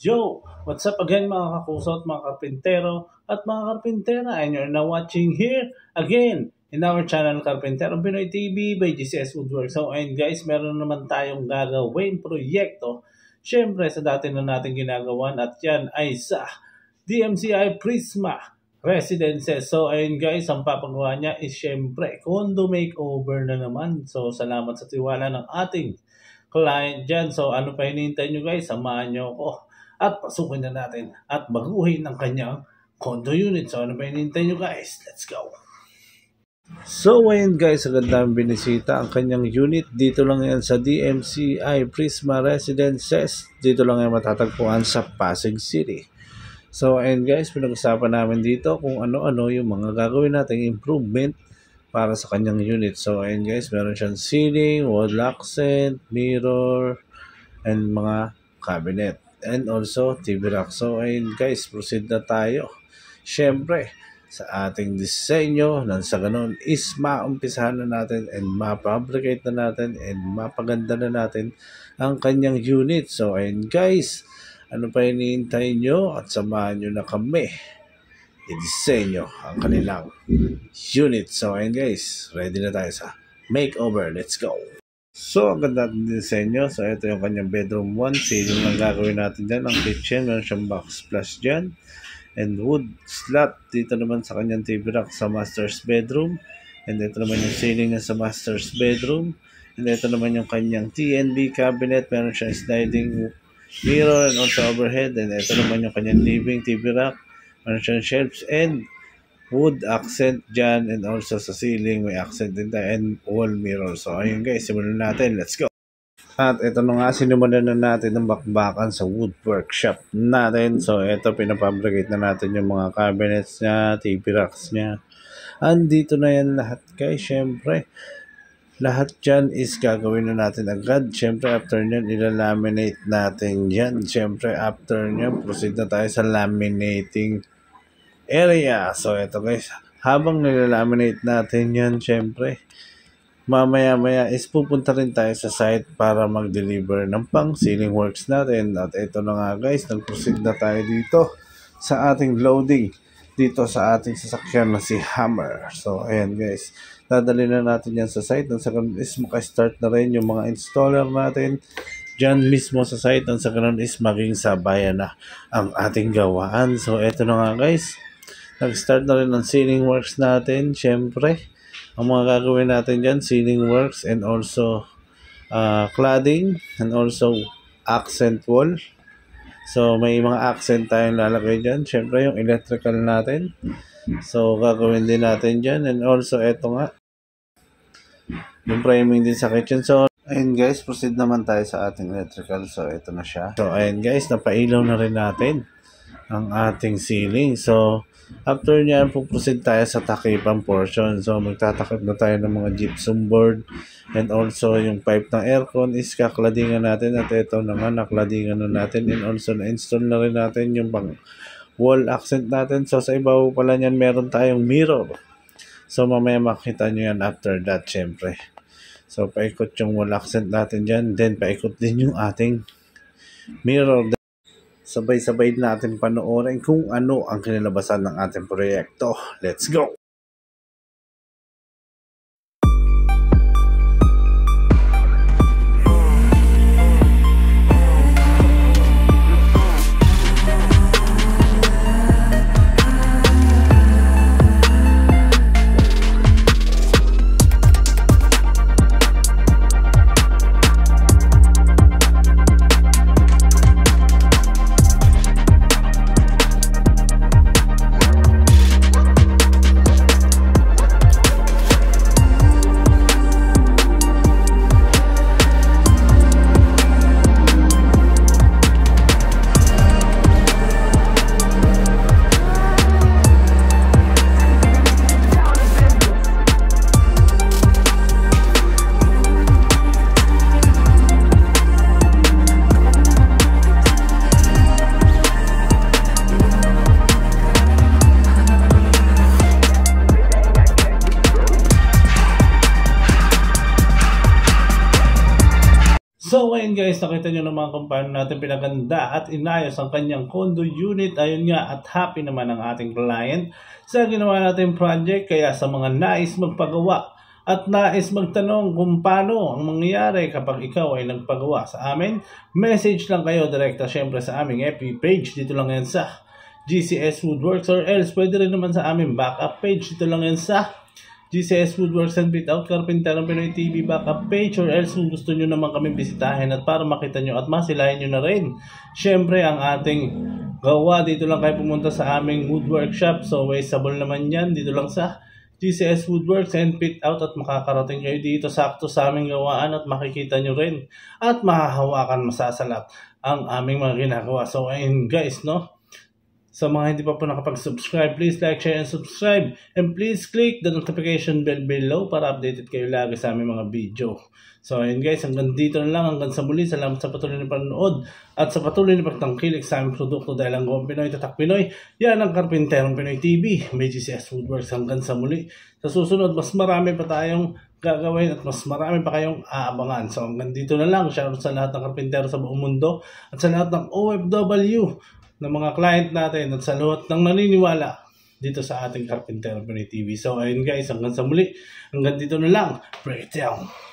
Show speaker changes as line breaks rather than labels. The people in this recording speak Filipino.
Yo! What's up again mga kakusot, mga karpintero at mga karpintera, and you're now watching here again in our channel Karpintero Pinoy TV by GCS Woodwork. So and guys, meron naman tayong gagawin proyekto syempre sa dati na natin ginagawan, at yan ay sa DMCI Prisma Residences. So ayun guys, ang papagawa niya is syempre condo makeover na naman. So salamat sa tiwala ng ating client dyan. So ano pa hinihintay nyo guys, samahan nyo ako at pasukin na natin at baguhin ng kanyang condo unit. So ano pa hinihintay nyo guys, let's go! So ayun guys, agad namin binisita ang kanyang unit. Dito lang yan sa DMCI Prisma Residences. Dito lang yan matatagpuan sa Pasig City. So ayun guys, pinag-usapan namin dito kung ano-ano yung mga gagawin nating improvement para sa kanyang unit. So ayun guys, meron siyang ceiling, wall accent, mirror, and mga cabinet. And also TV rack. So ayun guys, proceed na tayo. Syempre, sa ating disenyo, nang sa ganun is maumpisahan na natin and ma-fabricate na natin and mapaganda na natin ang kanyang unit. So ayun guys, ano pa hinihintay nyo at samahan nyo na kami i-disenyo ang kanilang unit. So ayun guys, ready na tayo sa makeover. Let's go! So, ang ganda natin disenyo. So, ito yung kanyang bedroom 1. Ceiling lang gagawin natin dyan. Ang kitchen, meron siyang backsplash dyan. And wood slot dito naman sa kanyang TV rack sa master's bedroom. And ito naman yung ceiling niya sa master's bedroom. And ito naman yung kanyang TNB cabinet. Meron siyang sliding mirror and also overhead. And ito naman yung kanyang living TV rack. Meron siyang shelves and wood accent dyan, and also sa ceiling may accent din tayo and wall mirror. So ayun guys, simulan natin, let's go! At ito na nga, sinimulan na natin ang bakbakan sa wood workshop natin. So ito, pinapabricate na natin yung mga cabinets niya, TV racks niya. Andito na yan lahat guys. Syempre, lahat dyan is gagawin na natin agad. Syempre, after nyan, ilalaminate natin dyan. Syempre, after nyan, proceed na tayo sa laminating area. So ito guys, habang nilalaminate natin yan, syempre mamaya is pupunta rin tayo sa site para mag-deliver ng pang ceiling works natin. At ito na nga guys, nag-proceed na tayo dito sa ating loading dito sa ating sasakyan na si Hammer. So ayan guys, dadali na natin yan sa site. Nang sa ganun is maka-start na rin yung mga installer natin dyan mismo sa site. Nang sa ganun is maging sabayan na ang ating gawaan. So ito na nga guys, nag-start na rin ang ceiling works natin. Syempre, ang mga gagawin natin dyan, ceiling works and also cladding and also accent wall. So, may mga accent tayong lalagay dyan. Syempre, yung electrical natin. So, gagawin din natin dyan. And also, eto nga, yung framing din sa kitchen. So, ayun guys, proceed naman tayo sa ating electrical. So, ito na siya. So, ayun guys, napailaw na rin natin ang ating ceiling. So, after nyan, puproceed tayo sa takipang portion. So, magtatakip na tayo ng mga gypsum board. And also, yung pipe ng aircon is kakladingan natin. At ito naman, nakladingan na natin. And also, na-install na rin natin yung pang wall accent natin. So, sa ibabaw pala nyan, meron tayong mirror. So, mamaya makita nyo yan after that, syempre. So, paikot yung wall accent natin dyan. Then, paikot din yung ating mirror. Sabay-sabay natin panoorin kung ano ang kinalabasan ng ating proyekto. Let's go! So ayun guys, nakita nyo naman kung paano natin pinaganda at inayos ang kanyang condo unit. Ayun nga, at happy naman ang ating client sa ginawa natin project. Kaya sa mga nais magpagawa at nais magtanong kung paano ang mangyayari kapag ikaw ay nagpagawa sa amin, message lang kayo direkta syempre sa aming FB page. Dito lang yan sa GCS Woodworks, or else pwede rin naman sa aming backup page. Dito lang yan sa GCS Woodworks and Fit Out Carpinterong Pinoy TV backup page, or else kung gusto nyo naman kami bisitahin at para makita nyo at masilayan nyo na rin syempre ang ating gawa, dito lang kayo pumunta sa aming wood workshop. So wasteable naman yan, dito lang sa GCS Woodworks and Fit Out at makakarating kayo dito sakto sa aming gawaan at makikita nyo rin at mahahawakan, masasalat ang aming mga ginagawa. So ayun guys, no? Sa mga hindi pa po nakapag-subscribe, please like, share, and subscribe. And please click the notification bell below para updated kayo lagi sa aming mga video. So ayun guys, hanggang dito na lang. Hanggang sa muli. Salamat sa patuloy na panonood at sa patuloy na pagtangkilik sa aming produkto dahil ang gawang Pinoy, tatak Pinoy. Yan ang Karpinterong Pinoy TV. May GCS Woodworks. Hanggang sa muli. Sa susunod, mas marami pa tayong gagawin at mas marami pa kayong aabangan. So hanggang dito na lang. Shoutout sa lahat ng karpintero sa buong mundo at sa lahat ng OFW ng mga client natin at sa lahat ng naniniwala dito sa ating Karpinterong Pinoy TV. So ayun guys, hanggang sa muli, hanggang dito na lang. Breakdown.